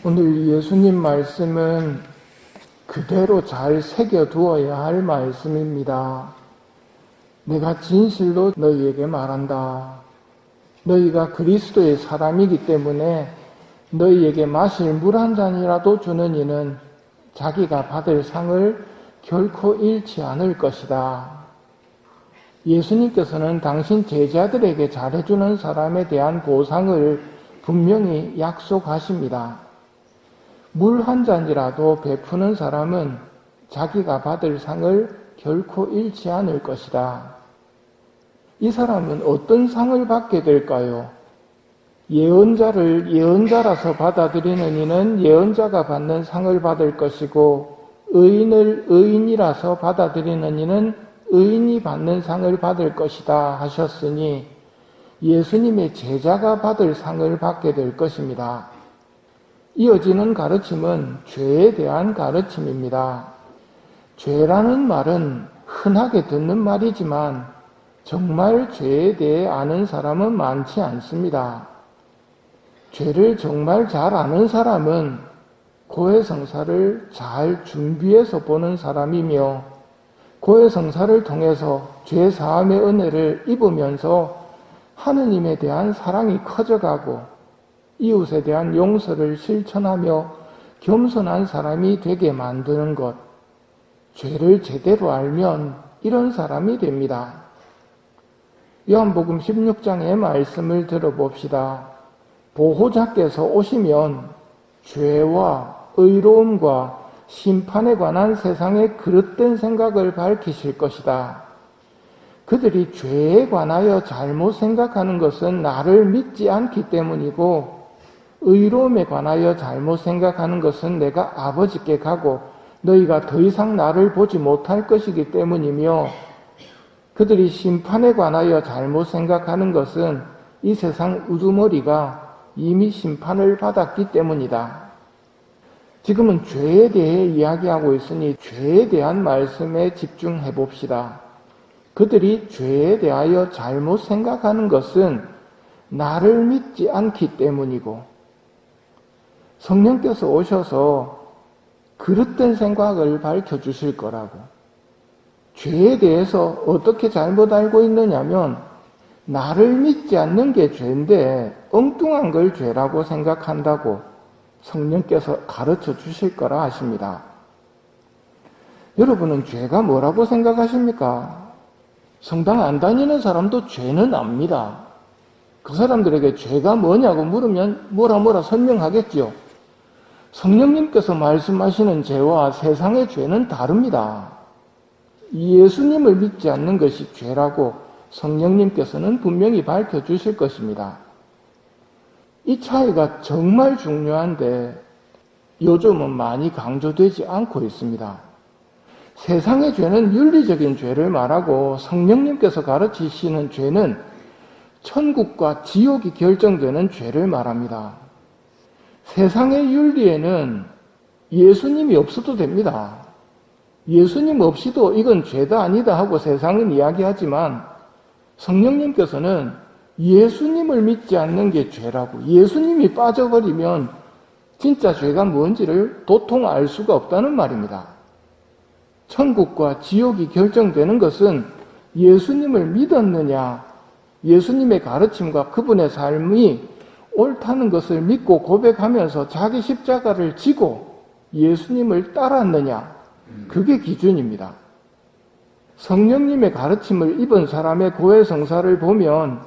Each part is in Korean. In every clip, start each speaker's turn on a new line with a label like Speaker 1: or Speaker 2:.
Speaker 1: 오늘 예수님 말씀은 그대로 잘 새겨두어야 할 말씀입니다. 내가 진실로 너희에게 말한다. 너희가 그리스도의 사람이기 때문에 너희에게 마실 물 한 잔이라도 주는 이는 자기가 받을 상을 결코 잃지 않을 것이다. 예수님께서는 당신 제자들에게 잘해주는 사람에 대한 보상을 분명히 약속하십니다. 물 한 잔이라도 베푸는 사람은 자기가 받을 상을 결코 잃지 않을 것이다. 이 사람은 어떤 상을 받게 될까요? 예언자를 예언자라서 받아들이는 이는 예언자가 받는 상을 받을 것이고, 의인을 의인이라서 받아들이는 이는 의인이 받는 상을 받을 것이다 하셨으니 예수님의 제자가 받을 상을 받게 될 것입니다. 이어지는 가르침은 죄에 대한 가르침입니다. 죄라는 말은 흔하게 듣는 말이지만 정말 죄에 대해 아는 사람은 많지 않습니다. 죄를 정말 잘 아는 사람은 고해성사를 잘 준비해서 보는 사람이며, 고해성사를 통해서 죄사함의 은혜를 입으면서 하느님에 대한 사랑이 커져가고 이웃에 대한 용서를 실천하며 겸손한 사람이 되게 만드는 것, 죄를 제대로 알면 이런 사람이 됩니다. 요한복음 16장의 말씀을 들어봅시다. 보호자께서 오시면 죄와 의로움과 심판에 관한 세상의 그릇된 생각을 밝히실 것이다. 그들이 죄에 관하여 잘못 생각하는 것은 나를 믿지 않기 때문이고, 의로움에 관하여 잘못 생각하는 것은 내가 아버지께 가고 너희가 더 이상 나를 보지 못할 것이기 때문이며, 그들이 심판에 관하여 잘못 생각하는 것은 이 세상 우두머리가 이미 심판을 받았기 때문이다. 지금은 죄에 대해 이야기하고 있으니 죄에 대한 말씀에 집중해 봅시다. 그들이 죄에 대하여 잘못 생각하는 것은 나를 믿지 않기 때문이고, 성령께서 오셔서 그릇된 생각을 밝혀주실 거라고. 죄에 대해서 어떻게 잘못 알고 있느냐면, 나를 믿지 않는 게 죄인데 엉뚱한 걸 죄라고 생각한다고 성령께서 가르쳐 주실 거라 하십니다. 여러분은 죄가 뭐라고 생각하십니까? 성당 안 다니는 사람도 죄는 압니다. 그 사람들에게 죄가 뭐냐고 물으면 뭐라 설명하겠지요. 성령님께서 말씀하시는 죄와 세상의 죄는 다릅니다. 예수님을 믿지 않는 것이 죄라고 성령님께서는 분명히 밝혀주실 것입니다. 이 차이가 정말 중요한데 요즘은 많이 강조되지 않고 있습니다. 세상의 죄는 윤리적인 죄를 말하고, 성령님께서 가르치시는 죄는 천국과 지옥이 결정되는 죄를 말합니다. 세상의 윤리에는 예수님이 없어도 됩니다. 예수님 없이도 이건 죄다 아니다 하고 세상은 이야기하지만, 성령님께서는 예수님을 믿지 않는 게 죄라고, 예수님이 빠져버리면 진짜 죄가 뭔지를 도통 알 수가 없다는 말입니다. 천국과 지옥이 결정되는 것은 예수님을 믿었느냐, 예수님의 가르침과 그분의 삶이 옳다는 것을 믿고 고백하면서 자기 십자가를 지고 예수님을 따랐느냐, 그게 기준입니다. 성령님의 가르침을 입은 사람의 고해성사를 보면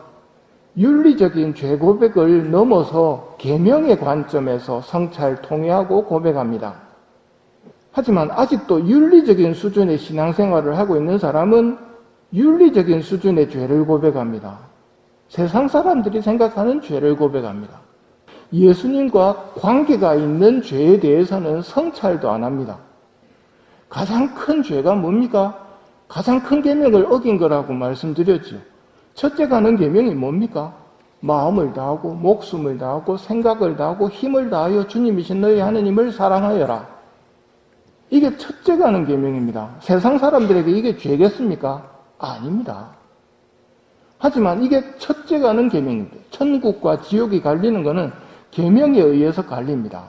Speaker 1: 윤리적인 죄 고백을 넘어서 계명의 관점에서 성찰 통회하고 고백합니다. 하지만 아직도 윤리적인 수준의 신앙생활을 하고 있는 사람은 윤리적인 수준의 죄를 고백합니다. 세상 사람들이 생각하는 죄를 고백합니다. 예수님과 관계가 있는 죄에 대해서는 성찰도 안 합니다. 가장 큰 죄가 뭡니까? 가장 큰 계명을 어긴 거라고 말씀드렸죠. 첫째가 하는 계명이 뭡니까? 마음을 다하고 목숨을 다하고 생각을 다하고 힘을 다하여 주님이신 너희 하느님을 사랑하여라. 이게 첫째가 하는 계명입니다. 세상 사람들에게 이게 죄겠습니까? 아닙니다. 하지만 이게 첫째가 하는 계명입니다. 천국과 지옥이 갈리는 것은 계명에 의해서 갈립니다.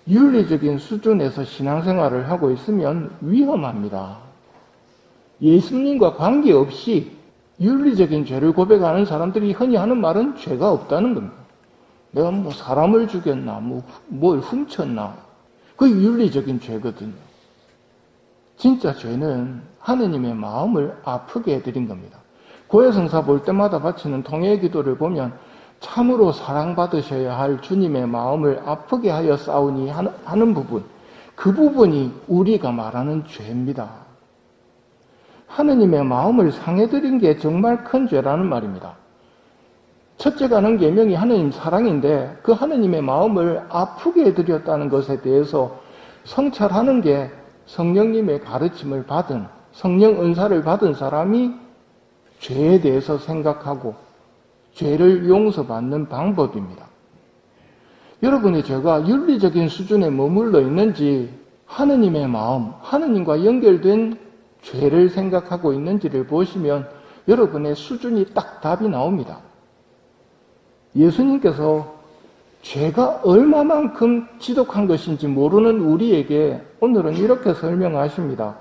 Speaker 1: 윤리적인 수준에서 신앙생활을 하고 있으면 위험합니다. 예수님과 관계없이 윤리적인 죄를 고백하는 사람들이 흔히 하는 말은 죄가 없다는 겁니다. 내가 뭐 사람을 죽였나, 뭘 훔쳤나. 그게 윤리적인 죄거든요. 진짜 죄는 하느님의 마음을 아프게 해드린 겁니다. 고해성사 볼 때마다 바치는 통회의 기도를 보면 참으로 사랑받으셔야 할 주님의 마음을 아프게 하여 싸우니 하는 부분, 그 부분이 우리가 말하는 죄입니다. 하느님의 마음을 상해드린 게 정말 큰 죄라는 말입니다. 첫째가 하는 계명이 하느님 사랑인데 그 하느님의 마음을 아프게 해드렸다는 것에 대해서 성찰하는 게 성령님의 가르침을 받은, 성령 은사를 받은 사람이 죄에 대해서 생각하고 죄를 용서받는 방법입니다. 여러분의 죄가 윤리적인 수준에 머물러 있는지, 하느님의 마음, 하느님과 연결된 죄를 생각하고 있는지를 보시면 여러분의 수준이 딱 답이 나옵니다. 예수님께서 죄가 얼마만큼 지독한 것인지 모르는 우리에게 오늘은 이렇게 설명하십니다.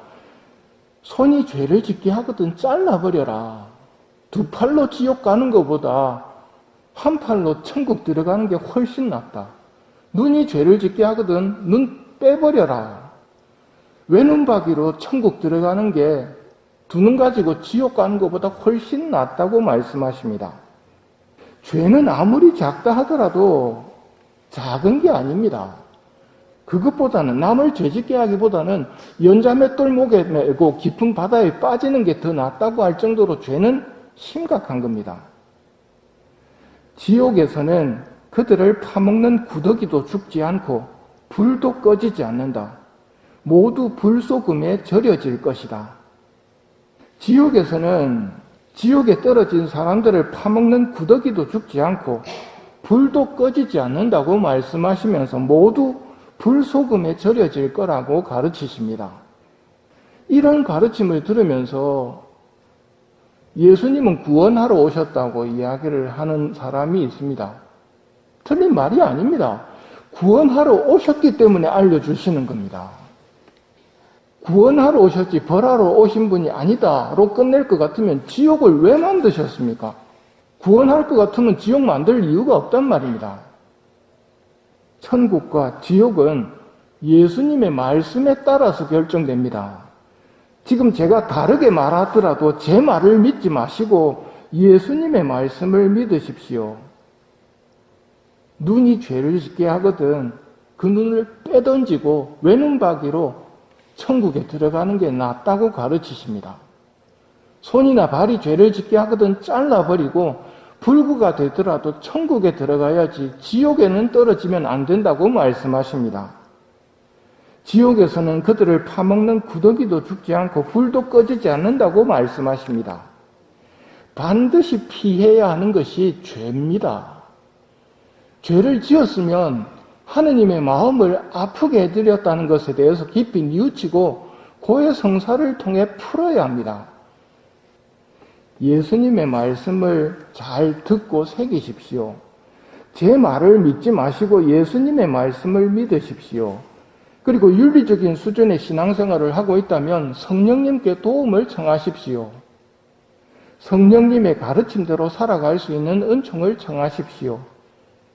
Speaker 1: 손이 죄를 짓게 하거든 잘라버려라. 두 팔로 지옥 가는 것보다 한 팔로 천국 들어가는 게 훨씬 낫다. 눈이 죄를 짓게 하거든 눈 빼버려라. 외눈박이로 천국 들어가는 게 두 눈 가지고 지옥 가는 것보다 훨씬 낫다고 말씀하십니다. 죄는 아무리 작다 하더라도 작은 게 아닙니다. 그것보다는 남을 죄짓게 하기보다는 연자맷돌 목에 메고 깊은 바다에 빠지는 게 더 낫다고 할 정도로 죄는 심각한 겁니다. 지옥에서는 그들을 파먹는 구더기도 죽지 않고 불도 꺼지지 않는다. 모두 불소금에 절여질 것이다. 지옥에서는 지옥에 떨어진 사람들을 파먹는 구더기도 죽지 않고 불도 꺼지지 않는다고 말씀하시면서 모두 불소금에 절여질 거라고 가르치십니다. 이런 가르침을 들으면서 예수님은 구원하러 오셨다고 이야기를 하는 사람이 있습니다. 틀린 말이 아닙니다. 구원하러 오셨기 때문에 알려주시는 겁니다. 구원하러 오셨지 벌하러 오신 분이 아니다로 끝낼 것 같으면 지옥을 왜 만드셨습니까? 구원할 것 같으면 지옥 만들 이유가 없단 말입니다. 천국과 지옥은 예수님의 말씀에 따라서 결정됩니다. 지금 제가 다르게 말하더라도 제 말을 믿지 마시고 예수님의 말씀을 믿으십시오. 눈이 죄를 짓게 하거든 그 눈을 빼던지고 외눈박이로 천국에 들어가는 게 낫다고 가르치십니다. 손이나 발이 죄를 짓게 하거든 잘라버리고 불구가 되더라도 천국에 들어가야지 지옥에는 떨어지면 안 된다고 말씀하십니다. 지옥에서는 그들을 파먹는 구더기도 죽지 않고 불도 꺼지지 않는다고 말씀하십니다. 반드시 피해야 하는 것이 죄입니다. 죄를 지었으면 하느님의 마음을 아프게 해드렸다는 것에 대해서 깊이 뉘우치고 고해성사를 통해 풀어야 합니다. 예수님의 말씀을 잘 듣고 새기십시오. 제 말을 믿지 마시고 예수님의 말씀을 믿으십시오. 그리고 윤리적인 수준의 신앙생활을 하고 있다면 성령님께 도움을 청하십시오. 성령님의 가르침대로 살아갈 수 있는 은총을 청하십시오.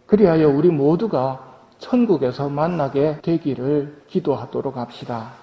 Speaker 1: 그리하여 우리 모두가 천국에서 만나게 되기를 기도하도록 합시다.